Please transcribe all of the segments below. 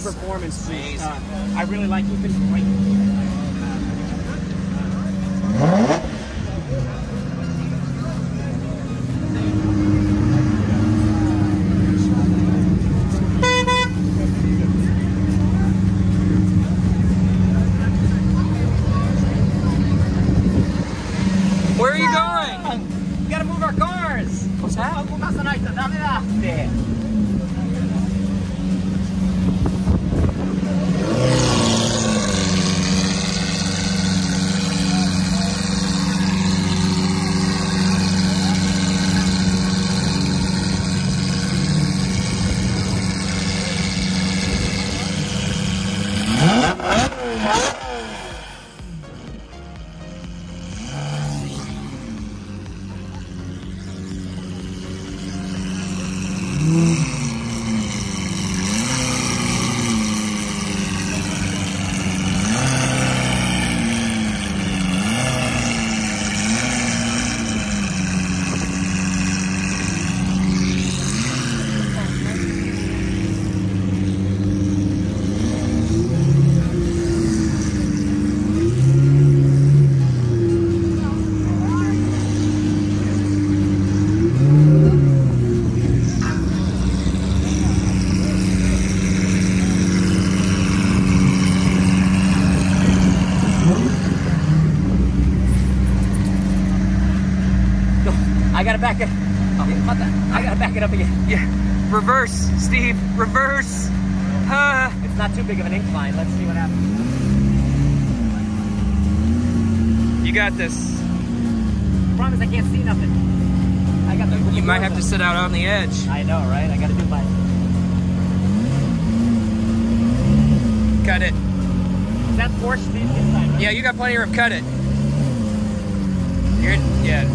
performance boost. I really like Ethan's great. Where are you going? We gotta move our cars. What's that? I gotta back it. Oh, I gotta back it up again. Yeah. Reverse, Steve. Reverse. It's not too big of an incline. Let's see what happens. You got this. The problem is I can't see nothing. I got the. You might have to sit out on the edge. I know, right? I gotta do my. Cut it. Is that Porsche inside? Right? Yeah, you got plenty of room. Cut it. Yeah.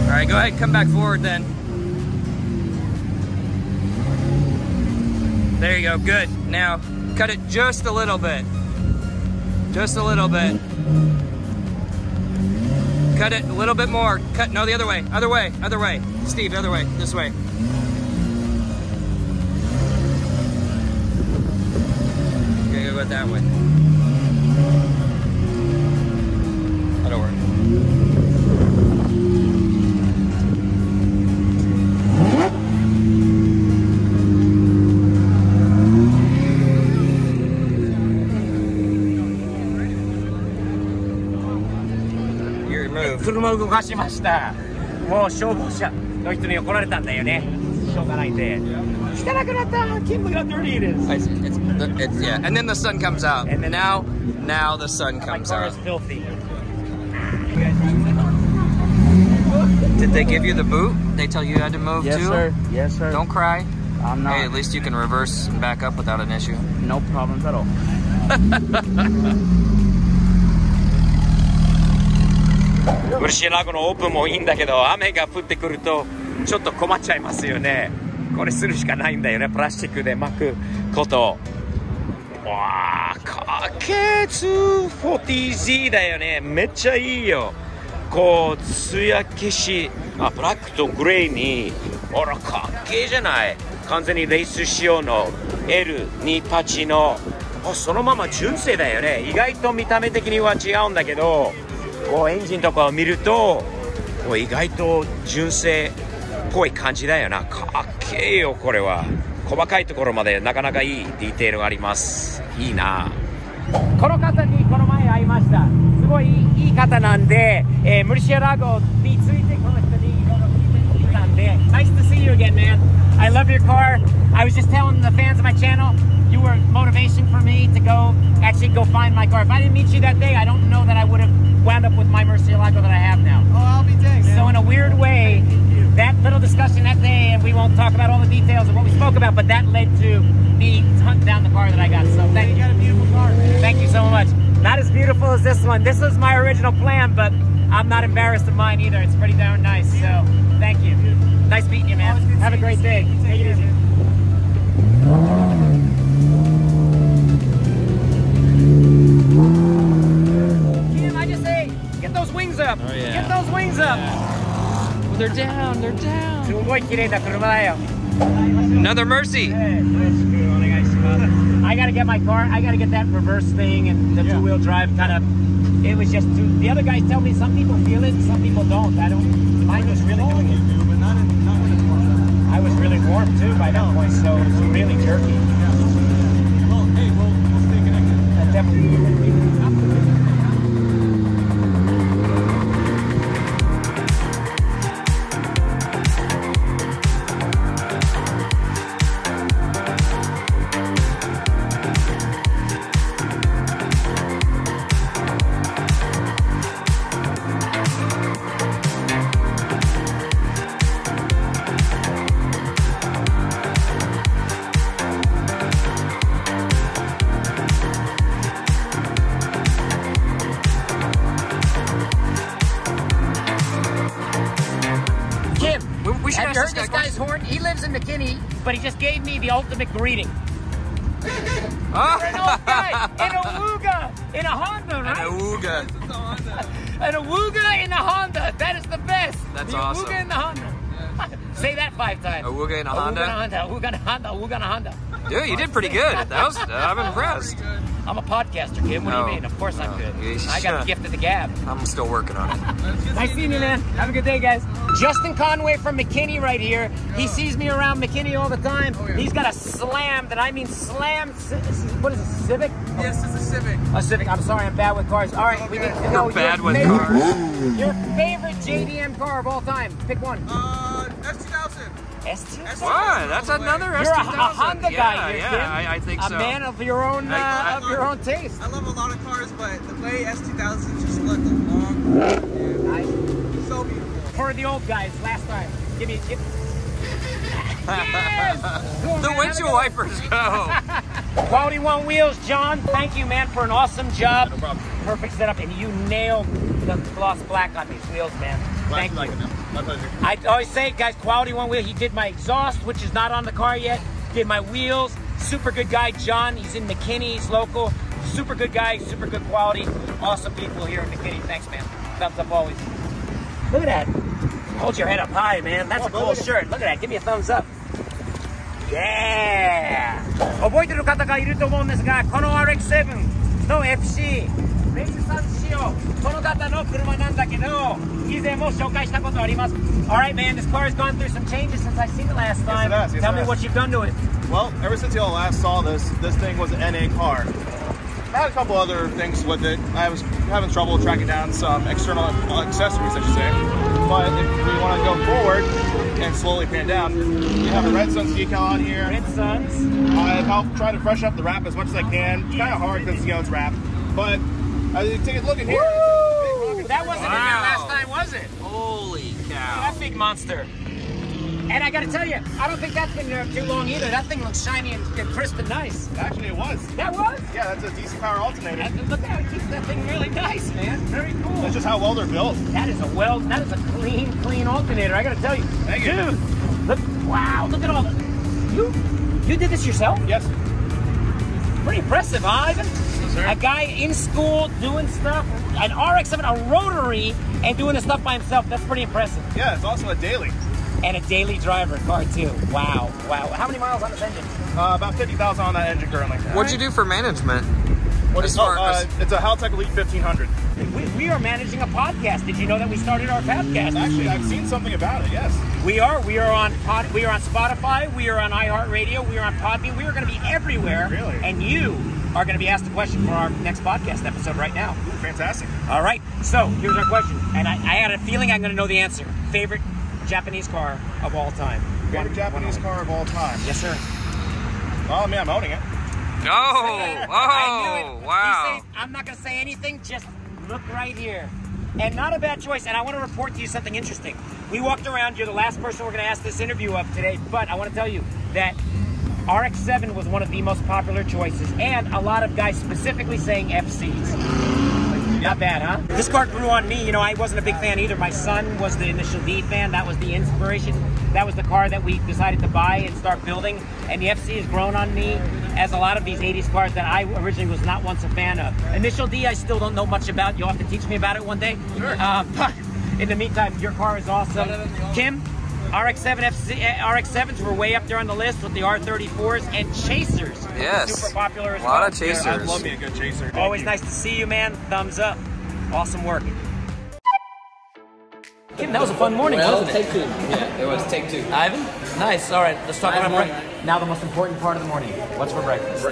All right, go ahead. Come back forward then. There you go. Good. Now, cut it just a little bit. Just a little bit. Cut it a little bit more. Cut. No, the other way. Other way. Other way. Steve, the other way. This way. Okay, go that way. That'll work. 車を動かしました。もう消防車の人に怒られたんだよね。しょうがないんで。汚くなった。Can't believe how dirty it is. It's yeah, and then the sun comes out. And then now the sun comes My car out. is filthy. Did they give you the boot? They tell you had to move Yes, too? sir. Yes, sir. Don't cry. I'm not. Hey, at least you can reverse and back up without an issue. No problems at all. ムルシアラゴのオープンもいいんだけど、雨が降ってくるとちょっと困っちゃいますよね。これするしかないんだよね。プラスチックで巻くこと。わあ、かっけー 240Z だよね。めっちゃいいよ。こう艶消し、ブラックとグレーに、ほらかっけーじゃない。完全にレース仕様の L2 タッチの、そのまま純正だよね。意外と見た目的には違うんだけど、こうエンジンとかを見ると意外と純正っぽい感じだよな。かっけーよこれは。細かいところまでなかなかいいディテールがあります。いいな。この方にこの前会いました。すごいいい方なんで、ムルシアラゴについてこの人にいろいろ聞いてきたんで。Nice to see you again, man. I love your car. I was just telling the fans of my channel, you were motivation for me to actually go find my car. If I didn't meet you that day, I don't know that I would have wound up with my Murcielago that I have now. Oh, I'll be dang, man. So in a weird way, that little discussion that day, and we won't talk about all the details of what we spoke about, but that led to me hunting down the car that I got. So thank you. You got a beautiful car, man. Thank you so much. Not as beautiful as this one. This was my original plan, but I'm not embarrassed of mine either. It's pretty darn nice. So thank you. Nice meeting you, man. Have a great day. Take it easy. Kim, I just say, get those wings up. Oh, yeah. Get those wings up. They're down. They're down. すごい綺麗な車だよ。 Another Mercy. I gotta get my car. I gotta get that reverse thing and the two-wheel drive kind of. It was just too. The other guys tell me some people feel it, some people don't. I don't. Mine was really doing it. I was really warm too by that point, so it was really jerky. Well, hey, we'll stay connected. Definitely. We should Have you ask heard this guy's horn? He lives in McKinney, but he just gave me the ultimate greeting. You're an old guy in a Wooga, in a Honda, right? An Awooga. An Awooga in a Honda. That is the best. That's the awesome. Awooga in the Honda. Say that 5 times. Awooga in a Awooga in a Honda. Honda. Awooga in a Honda. Awooga in a Honda. Dude, you did pretty good. That was. I'm impressed. I'm a podcaster, kid. What do No. you mean? Of course I'm No. good. You I got the gift of the gab. I'm still working on it. Nice seeing you, man. Have a good day, guys. Justin Conway from McKinney right here. He sees me around McKinney all the time. He's got a slammed, and I mean slammed, what is it, Civic? Yes, it's a Civic. A Civic. I'm sorry, I'm bad with cars. All right, we need to know You're bad your with favorite, cars. your favorite JDM car of all time. Pick one. S2000. S2000. Wow, that's another You're a S2000. Honda guy here, Yeah, kid. I think so. A man of your own taste. I love a lot of cars, but the way S2000 just look long, Nice. so beautiful. For the old guys, last time. Give me. Yes! Cool, The man. windshield Have a good wipers go. Quality One Wheels, John, thank you, man, for an awesome job. No problem. Perfect setup, and you nailed the gloss black on these wheels, man. Thank you. My pleasure. I always say, guys, Quality One Wheel, he did my exhaust, which is not on the car yet, did my wheels. Super good guy, John. He's in McKinney, he's local. Super good guy, super good quality. Awesome people here in McKinney. Thanks, man. Thumbs up always. Look at that. Hold your head up high, man. That's a cool shirt. Look at that. Give me a thumbs up. Yeah! 覚えてる方がいると思うんですが、この RX-7 の FC、レジさん仕様、この方の車なんだけど、以前も紹介したことあります。Alright, man, this car has gone through some changes since I seen it last time. Yes, it has. Yes, Tell it me has. what you've done to it. Well, ever since y'all last saw this thing was an NA car. I had a couple other things with it. I was having trouble tracking down some external accessories, I should say. But if we want to go forward and slowly pan down, you have a Red Suns decal on here. Red Suns. I'll try to fresh up the wrap as much as I can. It's kind of hard because it's wrapped. But take a look at here. Woo! That wasn't in there Wow. last time, was it? Holy cow. That big monster. And I gotta tell you, I don't think that's been there too long either. That thing looks shiny and crisp and nice. Actually, it was. That was? Yeah, that's a DC power alternator. Look how it keeps that thing really nice, man. Very cool. That's just how well they're built. That is a clean alternator. I gotta tell you. Thank you. Dude, look, wow, look at all the, you did this yourself? Yes. Pretty impressive, huh, Ivan? sir. A guy in school doing stuff, an RX-7, a rotary, and doing the stuff by himself. That's pretty impressive. Yeah, it's also a daily. And a daily driver car too. Wow, wow. How many miles on this engine? About 50,000 on that engine currently. What'd you do for management? It's a Haltech Elite 1500. We are managing a podcast. Did you know that we started our podcast? Actually, I've seen something about it. Yes. We are on Spotify. We are on iHeartRadio. We are on Podbean. We are going to be everywhere. Really? And you are going to be asked a question for our next podcast episode right now. Ooh, fantastic. All right. So here's our question, and I had a feeling I'm going to know the answer. Favorite Japanese car of all time? Favorite Japanese car of all time? Yes, sir. Well, I mean, I'm owning it. No! I knew Oh, it. wow. He says, I'm not going to say anything. Just look right here. And not a bad choice. And I want to report to you something interesting. We walked around. You're the last person we're going to ask this interview of today. But I want to tell you that RX-7 was one of the most popular choices. And a lot of guys specifically saying FCs. Not bad, huh? This car grew on me. You know, I wasn't a big fan either. My son was the Initial D fan. That was the inspiration. That was the car that we decided to buy and start building. And the FC has grown on me, as a lot of these 80s cars that I originally was not once a fan of. Initial D, I still don't know much about. You'll have to teach me about it one day. Sure. In the meantime, your car is awesome. Kim, RX-7s were way up there on the list with the R34s and Chasers. Yes. Super popular as well. A lot of Chasers. I love me a good chaser. Always nice to see you, man. Thumbs up. Awesome work. Kim, that was a fun morning, wasn't it? Take two. Yeah, it was take two. Ivan? Nice. All right, let's talk about breakfast. Now the most important part of the morning. What's for breakfast?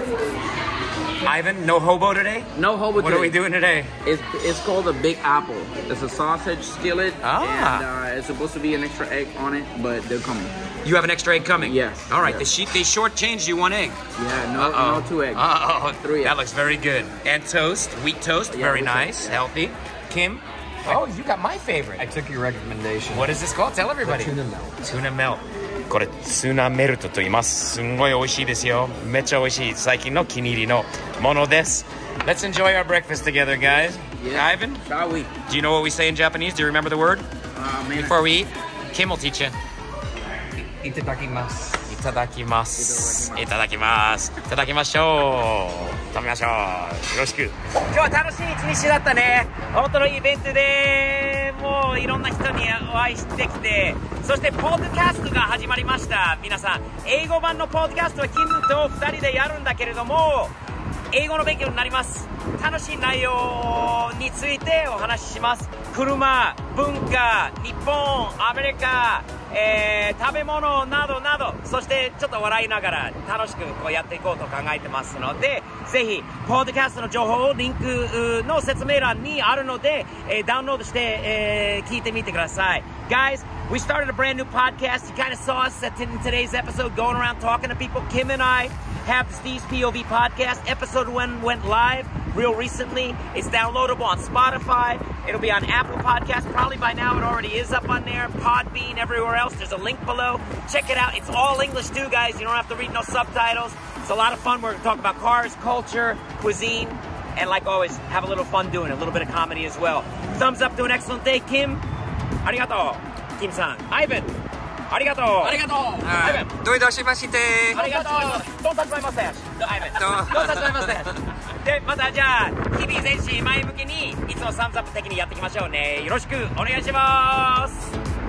Ivan, no hobo today? No hobo What today. are we doing today? It's called a Big Apple. It's a sausage skillet, Ah. and it's supposed to be an extra egg on it, but they're coming. You have an extra egg coming? Yes. All right, Yes. they shortchanged you one egg. Yeah, no 2 eggs. Uh-oh. 3 eggs. That looks very good. And toast, wheat toast, Yeah, very wheat toast, nice, yeah. healthy. Kim? Oh, you got my favorite. I took your recommendation. What is this called? Tell everybody. Tuna melt. Tuna melt. これツナメルトと言います。すんごい美味しいですよ。めっちゃ美味しい。最近の気に入りのものです。Let's enjoy our breakfast together, guys. Yeah. Ivan, Shall we? do you know what we say in Japanese? Do you remember the word? Man, Before we eat, Kim will teach you. いただきます。いただきます。いただきます。いただきましょう。食べましょう。よろしく。今日は楽しい一日だったね。本当のイベントでもういろんな人にお会いしてきて、そしてポッドキャストが始まりました。皆さん、英語版のポッドキャストはキムと2人でやるんだけれども、英語の勉強になります。楽しい内容についてお話しします。車、文化、日本、アメリカ、食べ物などなど、そしてちょっと笑いながら楽しくこうやっていこうと考えてますので、ぜひポッドキャストの情報をリンクの説明欄にあるので、ダウンロードして、聞いてみてください。Guys, we started a brand new podcast. You kind of saw us in today's episode going around talking to people. Kim and I have the Steve's POV podcast. Episode 1 went live real recently. It's downloadable on Spotify. It'll be on Apple Podcasts. Probably by now it already is up on there. Podbean, everywhere else. There's a link below. Check it out. It's all English too, guys. You don't have to read no subtitles. It's a lot of fun. We're going to talk about cars, culture, cuisine, and like always, have a little fun doing it. A little bit of comedy as well. Thumbs up to an excellent day, Kim. Arigato. Kim-san. Ivan. Arigato. Arigato. Ivan. どういたしまして。ありがとう。Don't touch my mustache. No, Ivan. Don't touch my mustache. で、またじゃあ、日々前進前向きに、いつもサムズアップ的にやっていきましょうね。よろしくお願いします。